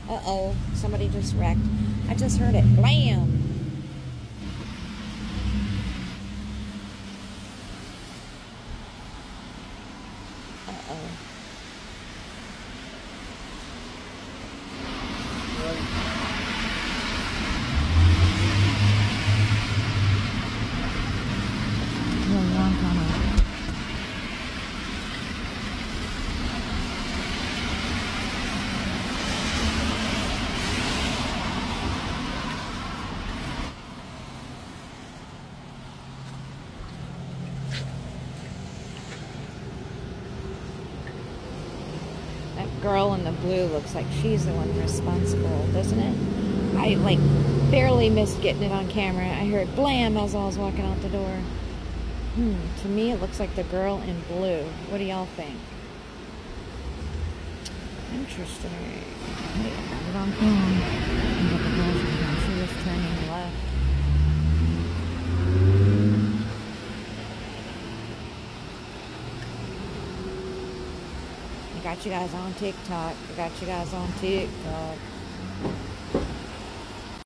Uh-oh, somebody just wrecked. I just heard it. Blam! Uh-oh. Really long coming. That girl in the blue looks like she's the one responsible, doesn't it? I, like, barely missed getting it on camera. I heard blam as I was walking out the door. To me, it looks like the girl in blue. What do y'all think? Interesting. Hey, I got it on film. And got the flash on. She was turning left. I got you guys on TikTok. I got you guys on TikTok.